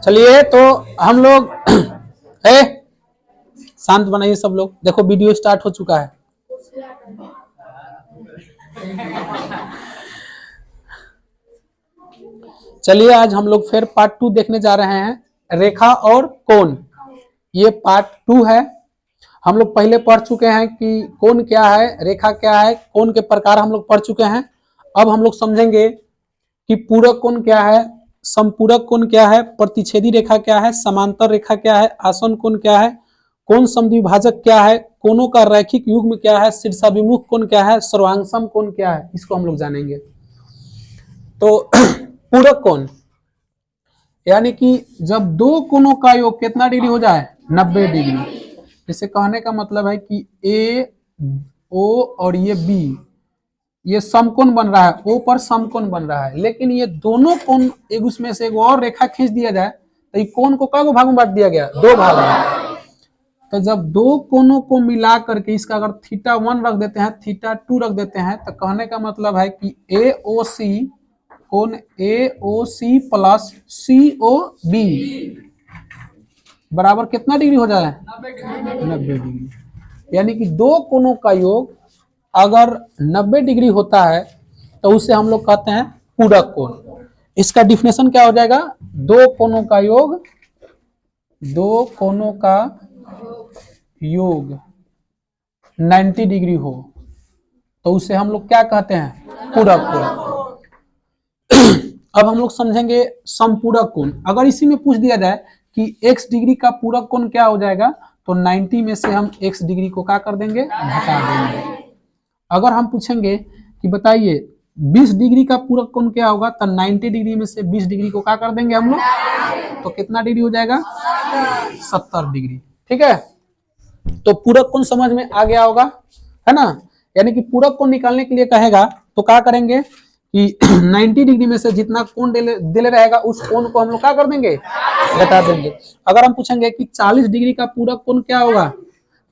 चलिए तो हम लोग शांत बनाइए सब लोग। देखो वीडियो स्टार्ट हो चुका है। चलिए आज हम लोग फिर पार्ट 2 देखने जा रहे हैं, रेखा और कोण। ये पार्ट 2 है। हम लोग पहले पढ़ चुके हैं कि कोण क्या है, रेखा क्या है, कोण के प्रकार हम लोग पढ़ चुके हैं। अब हम लोग समझेंगे कि पूरक कोण क्या है, समपूरक कोण क्या है, प्रतिच्छेदी रेखा क्या है, समांतर रेखा क्या है, आसन कोण क्या है, कोण समद्विभाजक क्या है, कोणों का रैखिक युग्म क्या है, शीर्षाभिमुख कोण क्या है, सर्वांगसम कोण क्या है, इसको हम लोग जानेंगे। तो पूरक कोण यानी कि जब दो कोणों का योग कितना डिग्री हो जाए, 90 डिग्री। जैसे कहने का मतलब है कि ए ओ और ये बी, ये समकोण बन रहा है, ओ पर समकोण बन रहा है, लेकिन ये दोनों कोण एक उसमें से एक और रेखा खींच दिया जाए तो ये कोण को कई भाग में बांट दिया गया, 2 भाग में। तो जब दो कोणों को मिला करके इसका अगर θ1 रख देते हैं, θ2 रख देते हैं, तो कहने का मतलब है कि AOC कोण AOC प्लस COB बराबर कितना डिग्री हो जाए, 90 डिग्री। यानी कि दो कोणों का योग अगर 90 डिग्री होता है तो उसे हम लोग कहते हैं पूरक कोण। इसका डिफिनेशन क्या हो जाएगा, दो कोणों का योग, दो कोणों का योग 90 डिग्री हो तो उसे हम लोग क्या कहते हैं, पूरक कोण। अब हम लोग समझेंगे समपूरक कोण। अगर इसी में पूछ दिया जाए कि x डिग्री का पूरक कोण क्या हो जाएगा, तो 90 में से हम x डिग्री को क्या कर देंगे, घटा देंगे। अगर हम पूछेंगे कि बताइए 20 डिग्री का पूरक कोण क्या होगा, तो 90 डिग्री में से 20 डिग्री को क्या कर देंगे हम लोग, तो कितना डिग्री हो जाएगा, 70 डिग्री। ठीक है, तो पूरक कोण समझ में आ गया होगा, है ना। यानी कि पूरक कोण निकालने के लिए कहेगा तो क्या करेंगे कि 90 डिग्री में से जितना कोण दिले रहेगा उस कोण को हम लोग क्या कर देंगे, घटा देंगे। अगर हम पूछेंगे कि 40 डिग्री का पूरक कोण क्या होगा,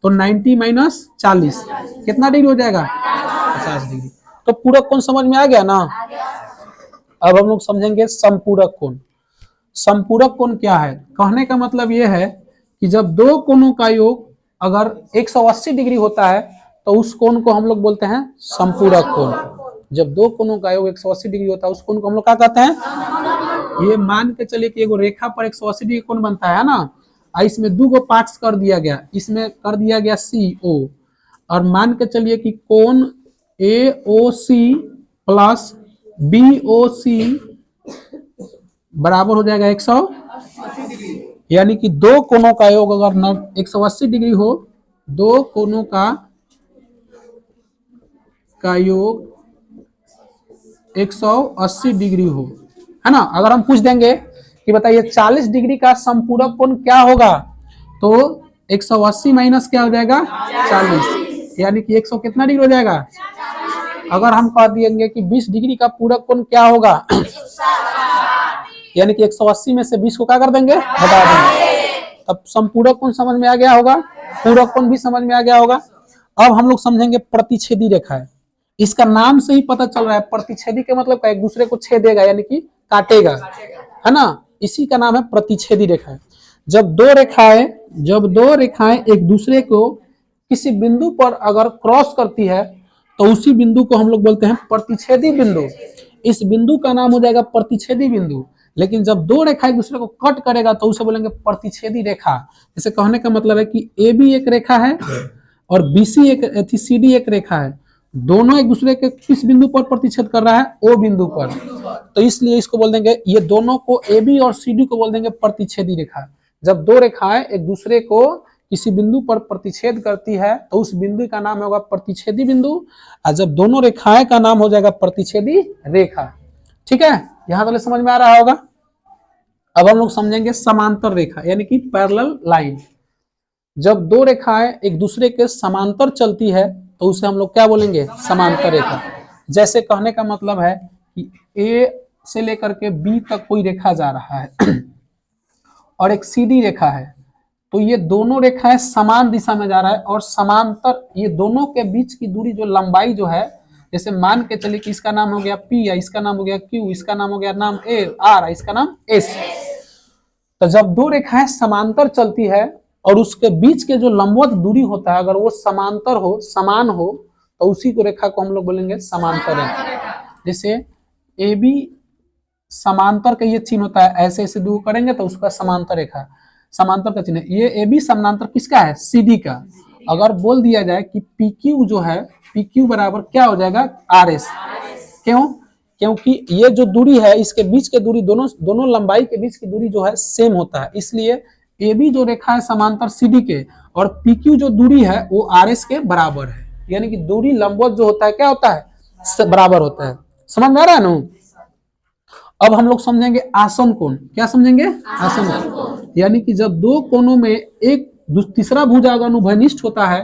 तो 90 माइनस 40 कितना डिग्री हो जाएगा, 50 डिग्री। तो पूरक कोण समझ में आ गया ना। अब हम लोग समझेंगे समपूरक कोण। समपूरक कोण क्या है, कहने का मतलब यह है कि जब दो कोणों का योग अगर 180 डिग्री होता है तो उस कोण को हम लोग बोलते हैं समपूरक कोण। जब दो कोणों का योग 180 डिग्री होता है उस कोण को हम लोग क्या कहते हैं, ये मान के चलिए कि एगो रेखा पर 180 डिग्री कोण बनता है ना, इसमें दो गो पार्ट्स कर दिया गया, इसमें कर दिया गया CO, और मान के चलिए कि कोण AOC प्लस BOC बराबर हो जाएगा 180। यानी कि दो कोणों का योग अगर 180 डिग्री हो, दो कोणों का योग 180 डिग्री हो, है ना। अगर हम पूछ देंगे कि बताइए 40 डिग्री का समपूरक कोण क्या होगा, तो 180 माइनस क्या हो जाएगा, 40, यानी कि 100 कितना डिग्री हो जाएगा। अगर हम कह देंगे कि 20 डिग्री का पूरक कोण क्या होगा, यानी कि 180 में से 20 को क्या कर देंगे, घटा देंगे। अब समपूरक कोण समझ में आ गया होगा, पूरक कोण भी समझ में आ गया होगा। अब हम लोग समझेंगे प्रतिच्छेदी रेखा है। इसका नाम से ही पता चल रहा है, प्रतिच्छेदी के मतलब एक दूसरे को छेदेगा यानी कि काटेगा, है ना। इसी का नाम है प्रतिच्छेदी रेखा। जब दो रेखाएं एक दूसरे को किसी बिंदु पर अगर क्रॉस करती है तो उसी बिंदु को हम लोग बोलते हैं प्रतिच्छेदी बिंदु। इस बिंदु का नाम हो जाएगा प्रतिच्छेदी बिंदु। लेकिन जब दो रेखा एक दूसरे को कट करेगा तो उसे बोलेंगे प्रतिच्छेदी रेखा। जैसे कहने का मतलब है कि AB एक रेखा है और BC एक CD एक रेखा है, दोनों एक दूसरे के किस बिंदु पर प्रतिच्छेद कर रहा है, O बिंदु पर, तो इसलिए इसको बोल देंगे, ये दोनों को AB और CD को बोल देंगे प्रतिच्छेदी रेखा। जब दो रेखाएं एक दूसरे को किसी बिंदु पर प्रतिच्छेद करती है तो उस बिंदु का नाम होगा प्रतिच्छेदी बिंदु, और जब दोनों रेखाएं का नाम हो जाएगा प्रतिच्छेदी रेखा। ठीक है, यहां तक समझ में आ रहा होगा। अब हम लोग समझेंगे समांतर रेखा यानी कि पैरेलल लाइन। जब दो रेखाएं एक दूसरे के समांतर चलती है तो उसे हम लोग क्या बोलेंगे, समांतर रेखा। जैसे कहने का मतलब है कि A से लेकर के B तक कोई रेखा जा रहा है और एक CD रेखा है, तो ये दोनों रेखाएं समान दिशा में जा रहा है और समांतर, ये दोनों के बीच की दूरी जो लंबाई जो है, जैसे मान के चलिए कि इसका नाम हो गया P, या इसका नाम हो गया Q, इसका नाम हो गया नाम A, R, इसका नाम S। तो जब दो रेखाएं समांतर चलती है और उसके बीच के जो लंबवत दूरी होता है अगर वो समांतर हो, समान हो, तो उसी को रेखा को हम लोग बोलेंगे समांतर रेखा। जैसे ए बी समांतर का ये चिन्ह होता है, ऐसे ऐसे दो करेंगे तो उसका समांतर रेखा, समांतर का चिन्ह। ये ए बी समांतर किसका है? सी डी का। अगर बोल दिया जाए कि पी क्यू जो है, पी क्यू बराबर क्या हो जाएगा? R S. क्यों? क्योंकि ये जो दूरी है इसके बीच के दूरी, दोनों लंबाई के बीच की दूरी जो है सेम होता है, इसलिए ए बी जो रेखा है समांतर सी डी के और पी क्यू जो दूरी है वो आर एस के बराबर है। यानी कि दूरी लंबवत जो होता है क्या होता है? बराबर होता है। समझ में आ रहा है ना? अब हम लोग समझेंगे आसन कोण। क्या समझेंगे? आसन कोण। यानी कि जब दो कोणों में एक तीसरा भुजा अगर उभयनिष्ठ होता है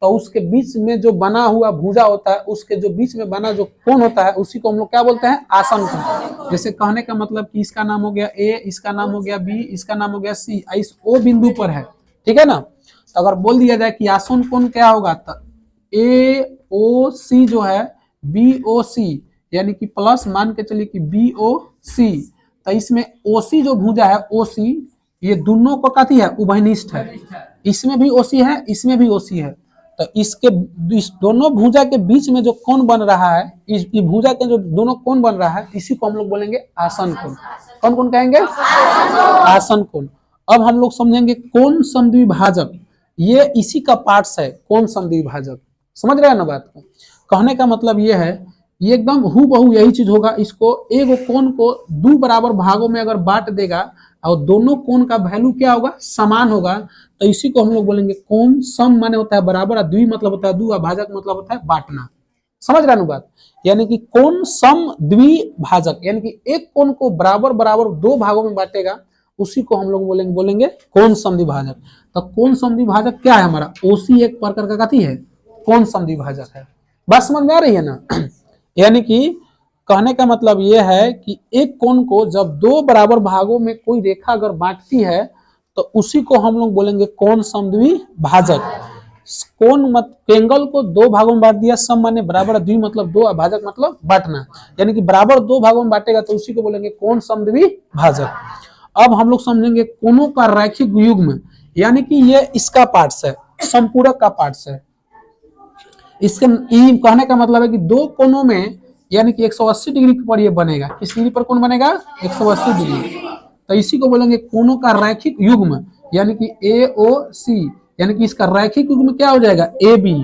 तो उसके बीच में जो बना हुआ भुजा होता है, उसके जो बीच में बना जो कोण होता है उसी को हम लोग क्या बोलते हैं? आसन कोण। जैसे कहने का मतलब कि इसका नाम हो गया ए, इसका नाम हो गया बी, इसका नाम हो गया सी, इस ओ बिंदु पर है, ठीक है ना? तो अगर बोल दिया जाए कि आसन कोण क्या होगा, तो ए ओ सी जो है बी ओ सी, यानी कि प्लस मान के चलिए कि बी ओ सी, तो इसमें ओ सी जो भुजा है ओ सी, ये दोनों को कथी है? उभयनिष्ठ है। इसमें भी ओ सी है, इसमें भी ओ सी है, तो इस दोनों भुजा के बीच में जो कोण बन रहा है, इस भुजा के जो दोनों कोण बन रहा है, इसी को हम लोग बोलेंगे आसन कोण। कौन कोण कहेंगे? आसन कोण। अब हम लोग समझेंगे कोण समद्विभाजक। ये इसी का पार्ट्स है, कोण समद्विभाजक। समझ रहे हैं ना बात को? कहने का मतलब ये है, ये एकदम हूबहू यही चीज होगा। इसको एक कोण को दो बराबर भागों में अगर बांट देगा और दोनों कोण का वैल्यू क्या होगा? समान होगा, तो इसी को हम लोग बोलेंगे कोण सम, माने होता है बराबर, और द्वि मतलब होता है दो, और भाजक मतलब होता है बांटना। समझ रहे ना बात? यानी कि कोण सम द्विभाजक, यानी कि एक कोण को बराबर बराबर दो भागों में बांटेगा, उसी को हम लोग बोलेंगे कोण समद्विभाजक। तो कोण समद्विभाजक क्या है हमारा? ओसी एक प्रकार का कथी है? कोण समद्विभाजक है। बात समझ में आ रही है ना? यानी कि कहने का मतलब यह है कि एक कोण को जब दो बराबर भागों में कोई रेखा अगर बांटती है तो उसी को हम लोग बोलेंगे कोण समद्विभाजक। कोण मत एंगल को दो भागों में बांट दिया, सम माने बराबर, द्वि मतलब दो, और भाजक मतलब बांटना, यानी कि बराबर दो भागों में बांटेगा तो उसी को बोलेंगे कोण समद्विभाजक। अब हम लोग समझेंगे कोणों का रैखिक युग्म, यानी कि ये इसका पार्ट्स है, संपूरक का पार्ट्स है। इसके कहने का मतलब है कि दो कोणों में यानी कि 180 डिग्री पर ये बनेगा। किस डिग्री पर कोण बनेगा? 180 डिग्री। तो इसी को बोलेंगे कोणों का रैखिक युग्म, यानी कि ए ओ सी, यानी कि इसका रैखिक युग्म क्या हो जाएगा? ए बी,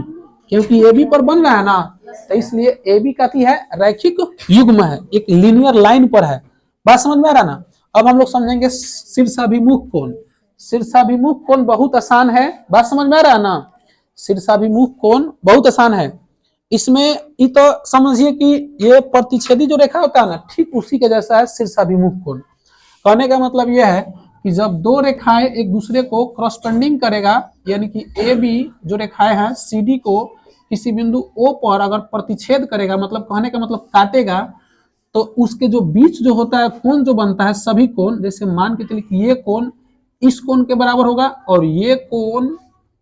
क्योंकि ए बी पर बन रहा है ना, तो इसलिए ए बी कथी है? रैखिक युग्म है, एक लीनियर लाइन पर है। बात समझ में आ रहा ना? अब हम लोग समझेंगे शीर्षाभिमुख कोण। शीर्षाभिमुख कोण बहुत आसान है। बात समझ में आ रहा है ना? शीर्षाभिमुख कोण बहुत आसान है। इसमें ये तो समझिए कि ये प्रतिच्छेदी जो रेखा होता है ना, ठीक उसी के जैसा है शीर्षाभिमुख कोण। कहने का मतलब यह है कि जब दो रेखाएं एक दूसरे को क्रॉसपेंडिंग करेगा, यानी कि ए बी जो रेखाएं हैं सी डी को किसी बिंदु ओ पर अगर प्रतिच्छेद करेगा, मतलब कहने का मतलब काटेगा, तो उसके जो बीच जो होता है कोण जो बनता है, सभी कोण, जैसे मान के चलिए कि ये कोण इस कोण के बराबर होगा और ये कोण,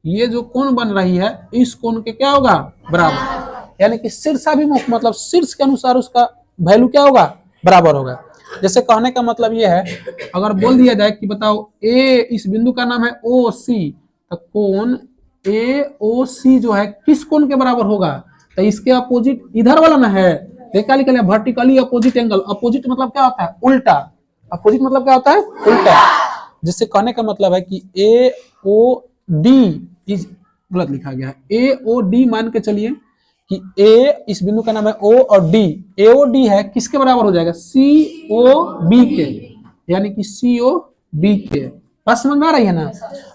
ये जो कोण बन रही है इस कोण के क्या होगा? बराबर। यानी कि शीर्षाभिमुख मतलब शीर्ष के अनुसार उसका वैल्यू क्या होगा? बराबर होगा। जैसे कहने का मतलब ये है, अगर बोल दिया जाए कि बताओ ए, इस बिंदु का नाम है ओ सी, तो कोण ए ओ सी जो है किस कोण के बराबर होगा? तो इसके अपोजिट इधर वाला ना है, देखा लिखा है वर्टिकली अपोजिट एंगल। अपोजिट मतलब क्या होता है? उल्टा। अपोजिट मतलब क्या होता है? उल्टा। जिससे कहने का मतलब है कि ए ओ डी इज, गलत लिखा गया है, ए ओ डी मान के चलिए कि ए, इस बिंदु का नाम है ओ और डी, ए ओ डी है किसके बराबर हो जाएगा? सी ओ बी के, यानी कि सी ओ बी के। बात समझ में आ रही है ना?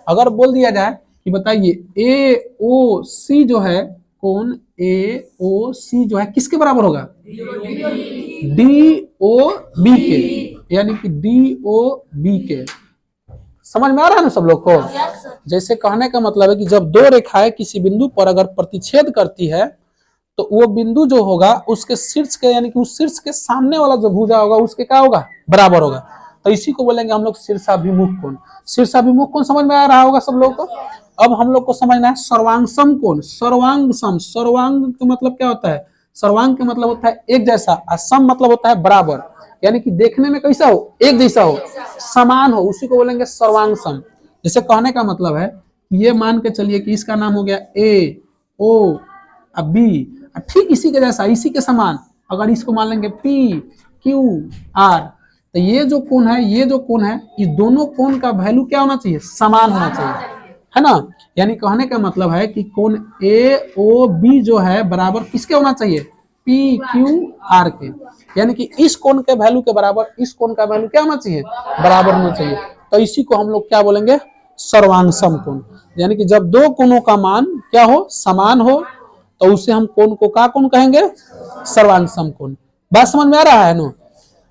अगर बोल दिया जाए कि बताइए ए ओ सी जो है कोण ए ओ सी जो है किसके बराबर होगा? डी ओ बी के, यानी कि डी ओ बी के। समझ में आ रहा है ना सब लोग को? जैसे कहने का मतलब है कि जब दो रेखाएं किसी बिंदु पर अगर प्रतिच्छेद करती है तो वो बिंदु जो होगा उसके शीर्ष के, यानी कि उस शीर्ष के सामने वाला जो भुजा होगा उसके क्या होगा? बराबर होगा। तो इसी को बोलेंगे हम लोग शीर्षाभिमुख कोण। शीर्षाभिमुख कोण समझ में आ रहा होगा सब लोग को? अब हम लोग को समझना है सर्वांग सम कोण। सर्वांग सम, सर्वांग का मतलब क्या होता है? सर्वांग के मतलब होता है एक जैसा, और सम मतलब होता है बराबर, यानी कि देखने में कैसा हो, एक जैसा हो, समान हो, उसी को बोलेंगे सर्वांग सम। जैसे कहने का मतलब है ये मान के चलिए कि इसका नाम हो गया ए, ओ, बी, ठीक इसी के जैसा, इसी के समान अगर इसको मान लेंगे पी, क्यू, आर, तो ये जो कोण है, ये जो कोण है, इस दोनों कोण का वैल्यू क्या होना चाहिए, समान होना चाहिए, है ना। यानी कहने का मतलब है कि कोण ए ओ बी जो है बराबर किसके होना चाहिए, पी क्यू आर के, यानी कि इस कोण के वैल्यू के बराबर इस कोण का वैल्यू क्या होना चाहिए, बराबर होना चाहिए। तो इसी को हम लोग क्या बोलेंगे, सर्वांग समकोण। यानी कि जब दो कोणों का मान क्या हो, समान हो, तो उसे हम कोण को क्या कोण कहेंगे, सर्वांग समकोण। बात समझ में आ रहा है ना।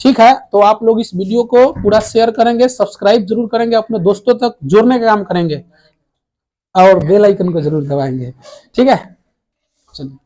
ठीक है, तो आप लोग इस वीडियो को पूरा शेयर करेंगे, सब्सक्राइब जरूर करेंगे, अपने दोस्तों तक जोड़ने का काम करेंगे और बेल आइकन को जरूर दबाएंगे। ठीक है, चलिए।